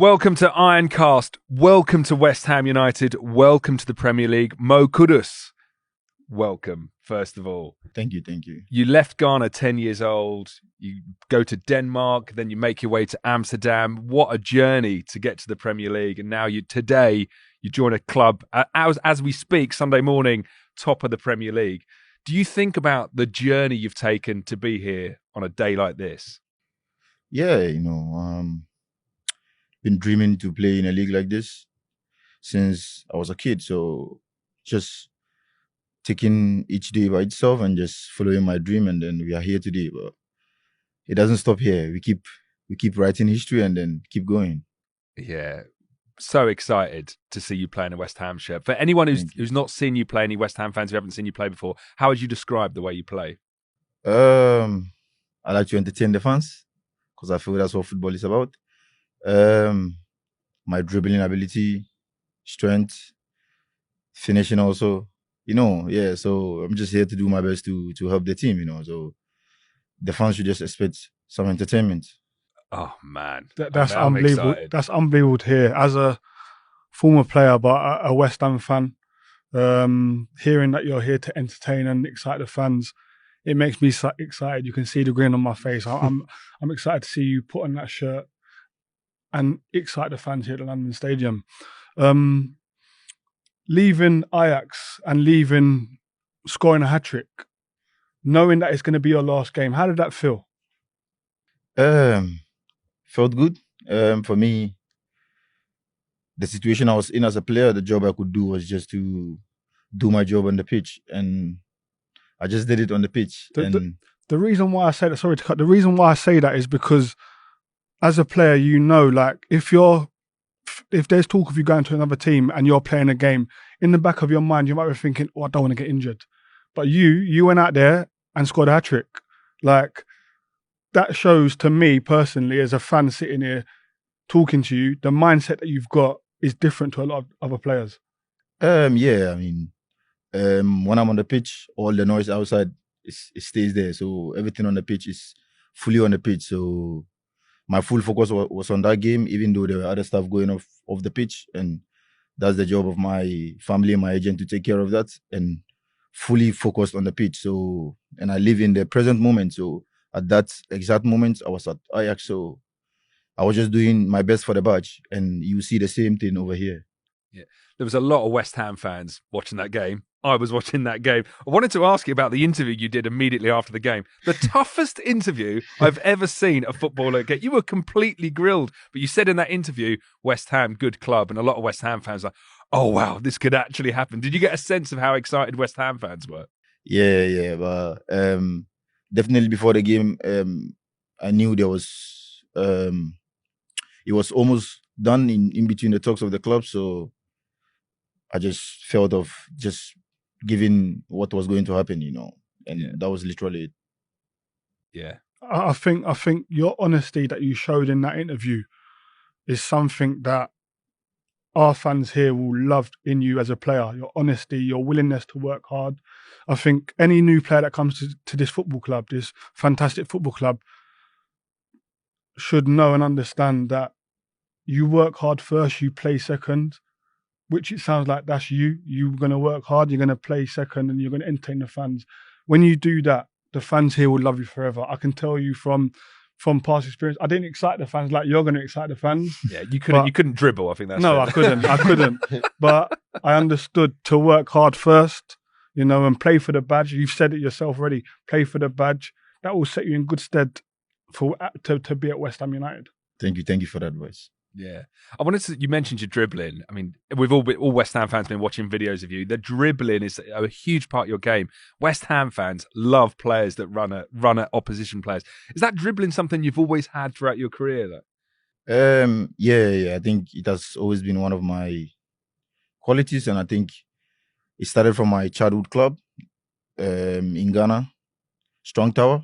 Welcome to Ironcast. Welcome to West Ham United. Welcome to the Premier League. Mo Kudus, welcome, first of all. Thank you. You left Ghana 10 years old. You go to Denmark, then you make your way to Amsterdam. What a journey to get to the Premier League. And now today you join a club, as we speak, Sunday morning, top of the Premier League. Do you think about the journey you've taken to be here on a day like this? Yeah, been dreaming to play in a league like this since I was a kid. So just taking each day by itself and just following my dream, and then we are here today. But it doesn't stop here. We keep writing history and then keep going. Yeah. So excited to see you play in a West Ham shirt. For anyone who's not seen you play, any West Ham fans who haven't seen you play before, how would you describe the way you play? I like to entertain the fans because I feel that's what football is about. My dribbling ability, strength, finishing also, so I'm just here to do my best to help the team, so the fans should just expect some entertainment. Oh man, that's unbelievable. Excited. That's unbelievable to hear as a former player, but a West Ham fan. Hearing that you're here to entertain and excite the fans, it makes me excited. You can see the grin on my face. I'm excited to see you put on that shirt and excite the fans here at the London Stadium. Leaving Ajax and scoring a hat-trick, knowing that it's going to be your last game, how did that feel? Felt good. For me, the situation I was in as a player, the job I could do was just to do my job on the pitch, and I just did it on the pitch. The reason why I say that, sorry to cut, the reason why I say that is because as a player, like if there's talk of you going to another team and you're playing a game, in the back of your mind, you might be thinking, I don't want to get injured. But you went out there and scored a hat-trick. Like, that shows to me personally, as a fan sitting here talking to you, the mindset that you've got is different to a lot of other players. When I'm on the pitch, all the noise outside it stays there. So everything on the pitch is fully on the pitch. So my full focus was on that game, even though there were other stuff going off the pitch, and that's the job of my family and my agent to take care of that and fully focused on the pitch. So, and I live in the present moment. So at that exact moment, I was at Ajax. So I was just doing my best for the badge, and you see the same thing over here. Yeah, there was a lot of West Ham fans watching that game. I was watching that game. I wanted to ask you about the interview you did immediately after the game. The toughest interview I've ever seen a footballer get. You were completely grilled, but you said in that interview, West Ham, good club, and a lot of West Ham fans are like, oh wow, this could actually happen. Did you get a sense of how excited West Ham fans were? Yeah, but definitely before the game, I knew there was it was almost done in between the talks of the club, so I just felt of just giving what was going to happen, and that was literally it. Yeah. I think your honesty that you showed in that interview is something that our fans here will love in you as a player. Your honesty, your willingness to work hard. I think any new player that comes to this football club, this fantastic football club, should know and understand that you work hard first, you play second, which it sounds like that's you. You're going to work hard, you're going to play second, and you're going to entertain the fans. When you do that, the fans here will love you forever. I can tell you from past experience, I didn't excite the fans like you're going to excite the fans. Yeah, you couldn't dribble. I think that's no, it. I couldn't. But I understood to work hard first, and play for the badge. You've said it yourself already. Play for the badge. That will set you in good stead to be at West Ham United. Thank you for that advice. Yeah, you mentioned your dribbling. I mean, we've all West Ham fans been watching videos of you. The dribbling is a huge part of your game. West Ham fans love players that run at opposition players. Is that dribbling something you've always had throughout your career, though? Yeah. I think it has always been one of my qualities, and I think it started from my childhood club in Ghana, Strong Tower.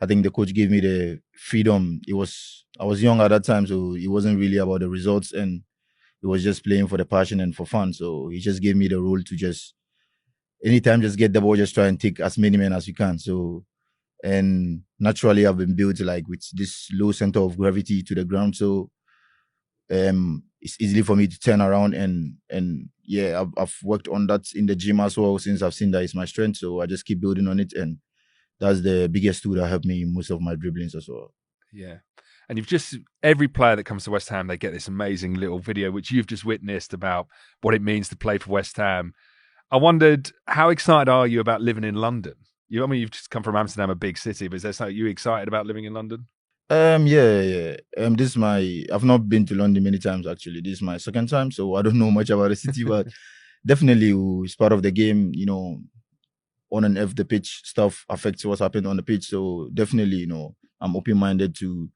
I think the coach gave me the freedom. I was young at that time, so it wasn't really about the results, and it was just playing for the passion and for fun. So he just gave me the role to just anytime just get the ball, just try and take as many men as you can. So, and naturally I've been built like with this low center of gravity to the ground. So it's easily for me to turn around and yeah, I've worked on that in the gym as well since I've seen that it's my strength. So I just keep building on it, and that's the biggest tool that helped me in most of my dribblings as well. Yeah. And every player that comes to West Ham, they get this amazing little video, which you've just witnessed about what it means to play for West Ham. I wondered, how excited are you about living in London? You've just come from Amsterdam, a big city, but is there something you excited about living in London? Yeah. I've not been to London many times actually. This is my second time, so I don't know much about the city, but definitely it's part of the game, on and off the pitch stuff affects what's happening on the pitch. So definitely, I'm open-minded to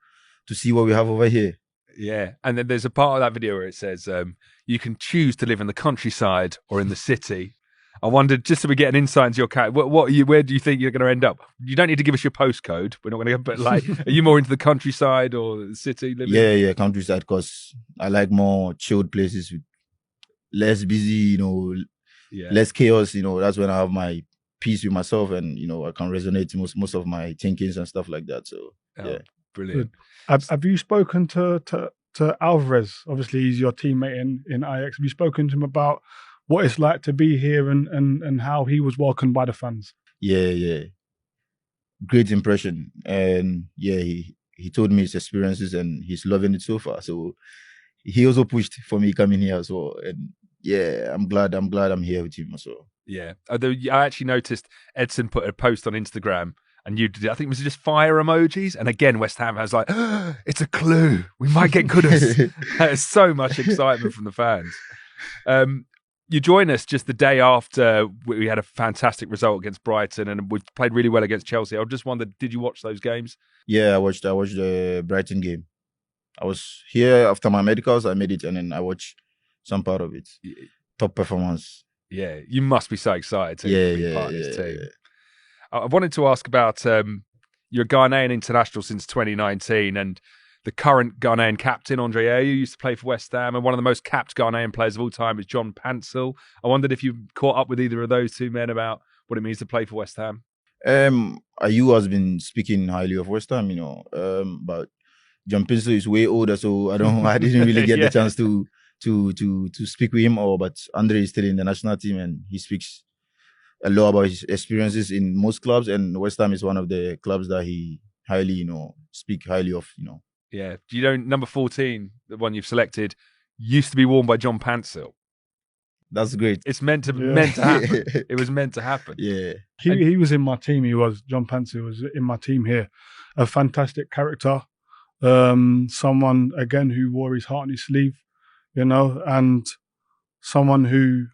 see what we have over here. Yeah. And then there's a part of that video where it says, you can choose to live in the countryside or in the city. I wondered, just so we get an insight into your character, where do you think you're going to end up? You don't need to give us your postcode. We're not going to, but are you more into the countryside or the city living? Yeah, countryside, because I like more chilled places with less busy, less chaos. That's when I have my peace with myself, and I can resonate most of my thinkings and stuff like that. So yeah, brilliant. Have you spoken to Alvarez? Obviously, he's your teammate in Ajax. Have you spoken to him about what it's like to be here and how he was welcomed by the fans? Yeah. Great impression. And yeah, he told me his experiences and he's loving it so far. So he also pushed for me coming here as well. And yeah, I'm glad I'm here with him as well. Yeah. Although I actually noticed Edson put a post on Instagram and you did, I think it was just fire emojis. And again, West Ham has it's a clue. We might get Kudus. There's so much excitement from the fans. You join us just the day after we had a fantastic result against Brighton, and we played really well against Chelsea. I just wondered, did you watch those games? Yeah, I watched the Brighton game. I was here after my medicals. I made it, and then I watched some part of it. Top performance. Yeah, you must be so excited to be part of this team. Yeah. I wanted to ask about you're a Ghanaian international since 2019, and the current Ghanaian captain, Andre Ayew, used to play for West Ham, and one of the most capped Ghanaian players of all time is John Pansel. I wondered if you caught up with either of those two men about what it means to play for West Ham. Ayew has been speaking highly of West Ham, but John Pansel is way older, so I didn't really get the chance to speak with him. But Andre is still in the national team, and he speaks a lot about his experiences in most clubs, and West Ham is one of the clubs that he highly, speak highly of, Yeah. Do you know number 14, the one you've selected, used to be worn by John Pansel? That's great. It's meant to happen. It was meant to happen. Yeah. He was in my team. John Pansel was in my team here. A fantastic character. Someone, again, who wore his heart on his sleeve, and someone who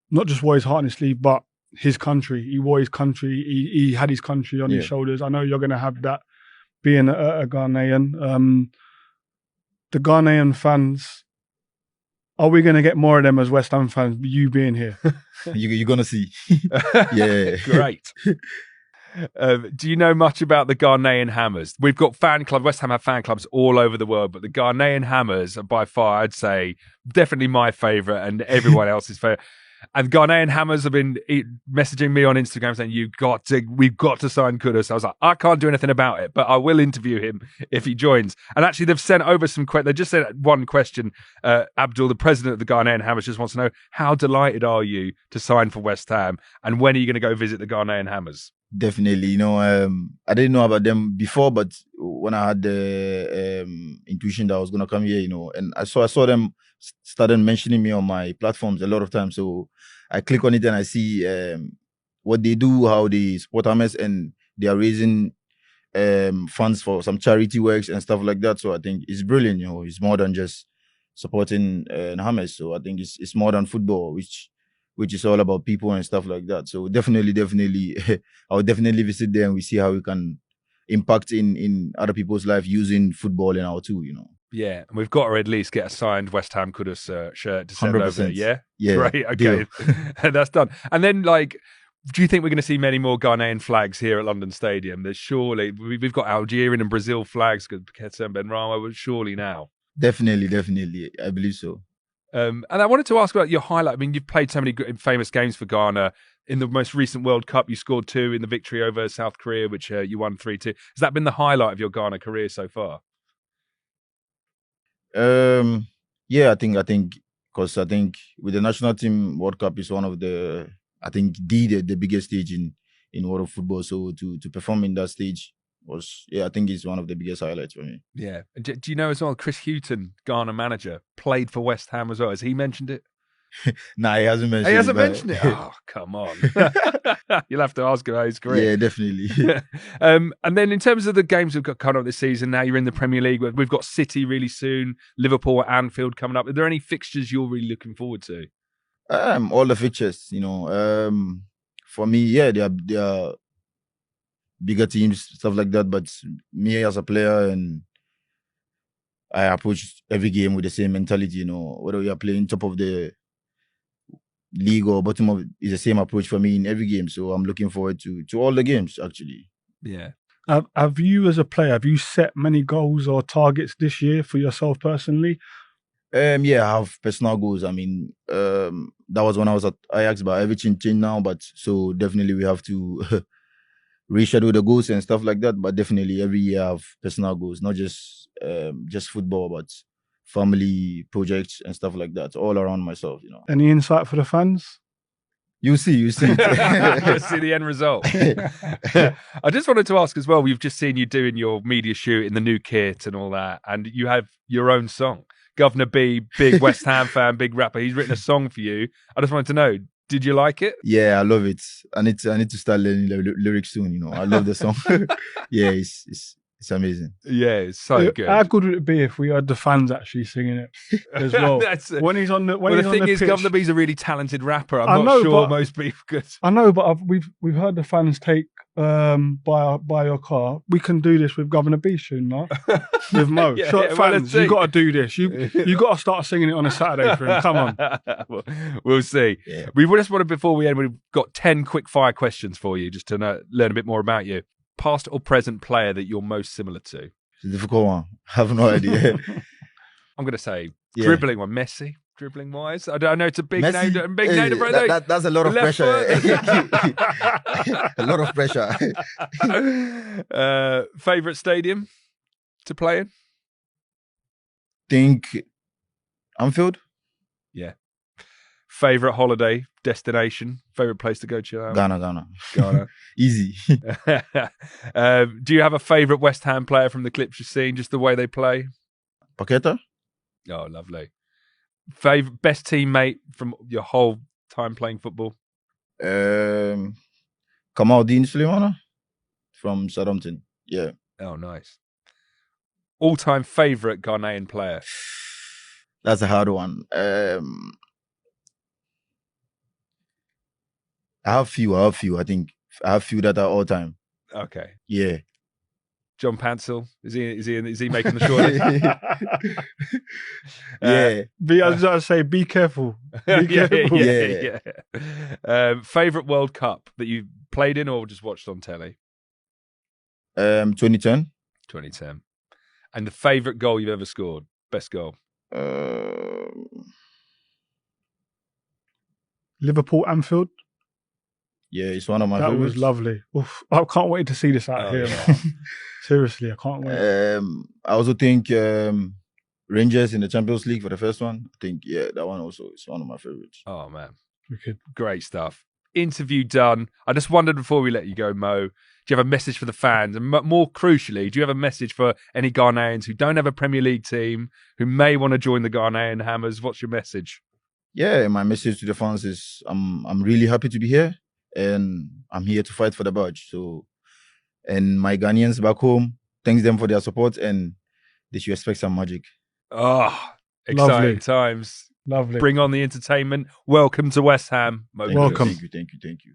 not just wore his heart on his sleeve, but his country. He wore his country. He had his country on his shoulders. I know you're going to have that being a Ghanaian. The Ghanaian fans, are we going to get more of them as West Ham fans, you being here? You're going to see. Yeah. Great. Do you know much about the Ghanaian Hammers? We've got fan clubs. West Ham have fan clubs all over the world, but the Ghanaian Hammers are by far, I'd say, definitely my favourite and everyone else's favourite. And Ghanaian Hammers have been messaging me on Instagram saying, we've got to sign Kudus. I was like, I can't do anything about it, but I will interview him if he joins. And actually, they've sent over they just sent one question. Abdul, the president of the Ghanaian Hammers, just wants to know, how delighted are you to sign for West Ham? And when are you going to go visit the Ghanaian Hammers? Definitely. I didn't know about them before, but when I had the intuition that I was going to come here, and I saw them started mentioning me on my platforms a lot of times. So I click on it and I see what they do, how they support Hammers, and they are raising funds for some charity works and stuff like that. So I think it's brilliant. It's more than just supporting Hammers. So I think it's more than football, which is all about people and stuff like that. So definitely, I'll definitely visit there and we see how we can impact in other people's life using football in our tool, Yeah, and we've got to at least get a signed West Ham Kudus shirt to send 100%. over. Yeah? Great. Okay. That's done. And then, do you think we're going to see many more Ghanaian flags here at London Stadium? There's surely, we've got Algerian and Brazil flags, Ketsem Benrahma, but surely now. Definitely. I believe so. And I wanted to ask about your highlight. I mean, you've played so many famous games for Ghana. In the most recent World Cup, you scored 2 in the victory over South Korea, which you won 3-2. Has that been the highlight of your Ghana career so far? Yeah, I think because I think with the national team, World Cup is one of the the biggest stage in world of football. So to perform in that stage was I think it's one of the biggest highlights for me. Yeah. And do you know as well, Chris Hughton, Ghana manager, played for West Ham as well. Has he mentioned it? Nah, he hasn't mentioned. He hasn't it, but- mentioned it. Oh, come on. You'll have to ask about his career. Yeah, definitely. And then in terms of the games we've got coming up this season, now you're in the Premier League. We've got City really soon, Liverpool at Anfield coming up. Are there any fixtures you're really looking forward to? All the fixtures, for me, they are bigger teams, stuff like that. But me as a player, and I approach every game with the same mentality. Whether we are playing top of the league or bottom of, is the same approach for me in every game. So I'm looking forward to all the games actually. Yeah. Have you, as a player, have you set many goals or targets this year for yourself personally? I have personal goals. I mean, that was when I was at Ajax, but everything changed now. But so definitely we have to reschedule the goals and stuff like that. But definitely every year I have personal goals, not just football, but family projects and stuff like that, all around myself. Any insight for the fans? You see. You'll see the end result. I just wanted to ask as well, we've just seen you doing your media shoot in the new kit and all that, and you have your own song. Governor B, big West Ham fan, big rapper, he's written a song for you. I just wanted to know, did you like it? Yeah, I love it. I need to start learning the lyrics soon. I love the song. Yeah, it's amazing. Yeah, it's so good. How good would it be if we had the fans actually singing it as well? When he's on the thing, pitch, Governor B's a really talented rapper. I'm not sure most people could. I know, but we've heard the fans take buy your car. We can do this with Governor B soon, no? With Mo. Fans, you got to do this. You got to start singing it on a Saturday for him. Come on. We'll see. Yeah. We just wanted, before we end, we've got 10 quick fire questions for you, just to learn a bit more about you. Past or present player that you're most similar to? It's a difficult one. I have no idea. I'm going to say dribbling one. Messi, dribbling wise. I know it's a big Messi, name. Big name, bro. That's a lot of Left pressure. A lot of pressure. Favorite stadium to play in? Think Anfield. Yeah. Favorite holiday destination? Favorite place to go chill out? Ghana. Easy. Do you have a favorite West Ham player from the clips you've seen? Just the way they play? Paqueta. Oh, lovely. Favorite best teammate from your whole time playing football? Kamaldeen Suleimana from Southampton. Yeah. Oh, nice. All-time favorite Ghanaian player? That's a hard one. I have few. I think I have few that are all time. Okay. Yeah. John Pansel, is he making the short? Yeah. I was going to say, be careful. Be careful. Yeah. Favorite World Cup that you played in or just watched on telly? 2010. 2010. And the favorite goal you've ever scored? Best goal? Liverpool, Anfield. Yeah, it's one of my favorites. That was lovely. Oof, I can't wait to see this out here. Yeah. Seriously, I can't wait. I also think Rangers in the Champions League for the first one. I think, that one also is one of my favorites. Oh, man. Wicked. Great stuff. Interview done. I just wondered before we let you go, Mo, do you have a message for the fans? And more crucially, do you have a message for any Ghanaians who don't have a Premier League team, who may want to join the Ghanaian Hammers? What's your message? Yeah, my message to the fans is I'm really happy to be here. And I'm here to fight for the badge. So, and my Ghanaians back home, thanks them for their support, and they should expect some magic. Oh, exciting times. Lovely. Bring on the entertainment. Welcome to West Ham. Welcome. Thank you.